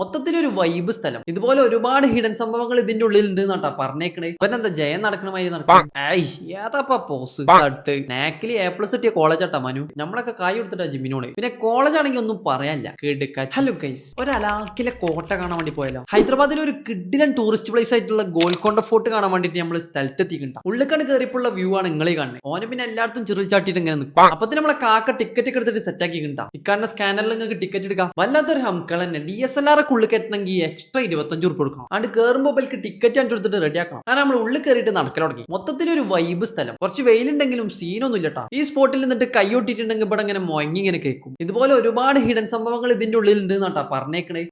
മൊത്തത്തിലൊരു വൈബ് സ്ഥലം. ഇതുപോലെ ഒരുപാട് ഹിഡൻ സംഭവങ്ങൾ ഇതിന്റെ ഉള്ളിൽ ഉണ്ട് എന്നാട്ടാ പറഞ്ഞേക്കണേ. ഇവനെന്താ ജയം നടക്കണ മാതിരി നടക്കണം. ഏതാപ്പാ പോസ് അടുത്ത് നാക്കിലി A+ കിട്ടിയ കോളേജ് ആട്ടാ മനു. നമ്മളൊക്കെ കായ് കൊടുത്തിട്ടാ ജിമ്മിനോട്. പിന്നെ കോളേജ് ആണെങ്കിൽ ഒന്നും പറയാനില്ല. ഹലോ ഗൈസ്, ഒരു അലാക്കിലെ കോട്ട കാണാൻ വേണ്ടി പോയാലോ. ഹൈദരാബാദിലെ ഒരു കിഡിലൻ ടൂറിസ്റ്റ് പ്ലേസ് ആയിട്ടുള്ള ഗോൽക്കൊണ്ട ഫോർട്ട് കാണാൻ വേണ്ടിട്ട് നമ്മൾ സ്ഥലത്തെത്തിക്കണ്ട. ഉള്ളിക്കാണ് കയറിയപ്പോഴുള്ള വ്യൂ ആണ് നിങ്ങളെ കാണുന്നത്. ഓനെ പിന്നെ എല്ലായിടത്തും ചിറിൽ ചാട്ടിട്ട് ഇങ്ങനെ നിൽക്കും. അപ്പത്തിന് നമ്മളെ കാക്ക ടിക്കറ്റ് ഒക്കെ എടുത്തിട്ട് സെറ്റ് ആക്കി കിട്ടാം. ഇക്കാരുടെ സ്കാനറിൽ നിങ്ങൾക്ക് ടിക്കറ്റ് എടുക്കാം. വല്ലാത്തൊരു ഹംക്കൾ തന്നെ. DSLR ഒക്കെ ഉള്ളിൽ കയറ്റണമെങ്കിൽ എക്സ്ട്രാ 25 ഉറുപ്പ് കൊടുക്കണം. അത് കയറുമ്പോൾ ബൽക്ക് ടിക്കറ്റ് അഞ്ചു കൊടുത്തിട്ട് റെഡി ആക്കണം. കാരണം നമ്മൾ ഉള്ളിൽ കയറിയിട്ട് നടക്കൽ തുടങ്ങി. മൊത്തത്തിലൊരു വൈബ് സ്ഥലം. കുറച്ച് വെയിലുണ്ടെങ്കിലും സീനൊന്നും ഇല്ലട്ടാ. ഈ സ്പോട്ടിൽ നിന്നിട്ട് കൈയൊട്ടിട്ടുണ്ടെങ്കിൽ ഇവിടെ ഇങ്ങനെ മൊങ്ങി ഇങ്ങനെ കേൾക്കും. ഇതുപോലെ ഒരുപാട് ഹിഡൻ സംഭവങ്ങൾ ഇതിന്റെ ഉള്ളിൽ ഉണ്ട് എന്നാട്ടാ പറഞ്ഞേക്കണേ.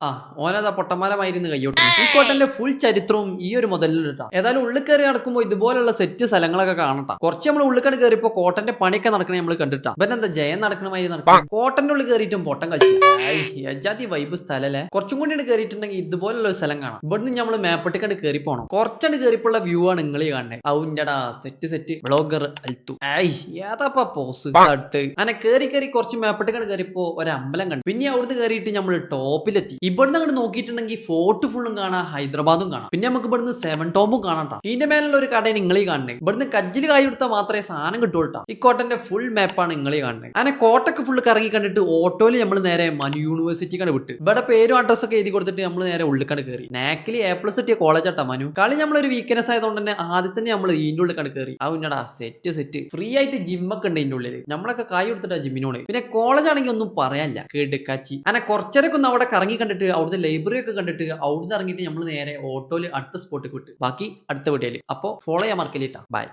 ഓനതാ പൊട്ടന്മാരമായിരുന്നു കൈയൊട്ടി. ഈ കോട്ടന്റെ ഫുൾ ചരിത്രവും ഈ ഒരു മുതലിട്ടാ. ഏതായാലും ഉള്ളിൽ കയറി നടക്കുമ്പോൾ ഇതുപോലുള്ള സെറ്റ് സ്ഥലങ്ങളൊക്കെ കാണട്ടാ. കുറച്ച് നമ്മൾ ഉള്ളിക്കട് കയറിയപ്പോ കോട്ടന്റെ പണിയൊക്കെ നടക്കണേ നമ്മൾ കണ്ടിട്ടാ. ഇവനെന്താ ജയം നടക്കണ മാതിരി നടക്കും. കോട്ടന്റെ ഉള്ളിൽ കയറിയിട്ടും പൊട്ടം കളിച്ചു. യജാതി വൈബ് സ്ഥലല്ലേ. കുറച്ചും കൂടി കയറിയിട്ടുണ്ടെങ്കിൽ ഇതുപോലുള്ള ഒരു സ്ഥലം കാണാം. ഇവിടുന്ന് നമ്മൾ മേപ്പട്ടിക്കണ്ട് കയറി പോകണം. കുറച്ചണ്ട് കയറിപ്പോള്ള വ്യൂ ആണ് നിങ്ങൾ കാണുന്നത്. ഔന്റടാ സെറ്റ് ബ്ലോഗർ അൽത്തു. ഏതാപ്പാ പോസ് അടുത്ത് അങ്ങനെ കയറി കുറച്ച് മേപ്പട്ടിക്കണ്ട് കയറിപ്പോ ഒരു അമ്പലം കണ്ടു. പിന്നെ അവിടുന്ന് കയറിയിട്ട് നമ്മൾ ടോപ്പിലെത്തി. ഇവിടുന്ന് അങ്ങോട്ട് നോക്കിയിട്ടുണ്ടെങ്കിൽ ഫോർട്ട് ഫുള്ളും കാണാം, ഹൈദരാബാദും കാണാം. പിന്നെ നമുക്ക് ഇവിടുന്ന് 7 ടോംബും കാണാം. ഇതിന്റെ മേലുള്ള ഒരു കട നിങ്ങളീ കാണുന്നത്. ഇവിടുന്ന് കജ്ജിൽ കായ് കൊടുത്താൽ മാത്രമേ സാധനം കിട്ടുള്ളൂ. ഈ കോട്ടന്റെ ഫുൾ മാപ്പാണ് നിങ്ങളീ കാണുന്നത്. അങ്ങനെ കോട്ടൊക്കെ ഫുള്ള് കറങ്ങി കണ്ടിട്ട് ഓട്ടോയിൽ നമ്മൾ നേരെ മനു യൂണിവേഴ്സിറ്റിക്കാണ് വിട്ട്. ഇവിടെ പേരും അഡ്രസ്സൊക്കെ എഴുതി കൊടുത്തിട്ട് നമ്മൾ നേരെ ഉള്ളിക്കാണ് കയറി. നാക്കിലി A+ കിട്ടിയ കോളേജ് ആട്ടാ മനു. കളി നമ്മളൊരു വീക്ക്നെസ് ആയതുകൊണ്ട് തന്നെ ആദ്യം തന്നെ നമ്മൾ ഇതിന്റെ ഉള്ളിൽ കയറി. അവനടാ സെറ്റ് ഫ്രീ ആയിട്ട് ജിമ്മൊക്കെ ഉണ്ട് ഇതിന്റെ ഉള്ളിൽ. നമ്മളൊക്കെ കായ് കൊടുത്തിട്ടാ ജിമ്മിനോട്. പിന്നെ കോളേജ് ആണെങ്കിൽ ഒന്നും പറയാനില്ല. കേടുക്കാച്ചി അങ്ങനെ കുറച്ചേരൊക്കെ ഒന്ന് അവിടെ കറങ്ങി കണ്ടിട്ട് അവിടുത്തെ ലൈബ്രറി ഒക്കെ കണ്ടിട്ട് അവിടുന്ന് ഇറങ്ങിയിട്ട് നമ്മൾ നേരെ ഓട്ടോയിൽ അടുത്ത സ്പോട്ടിൽ വിട്ട്. ബാക്കി അടുത്ത വീഡിയോയിൽ. അപ്പോൾ ഫോളോ ചെയ്യാൻ മറക്കല്ലേട്ടാ. ബൈ.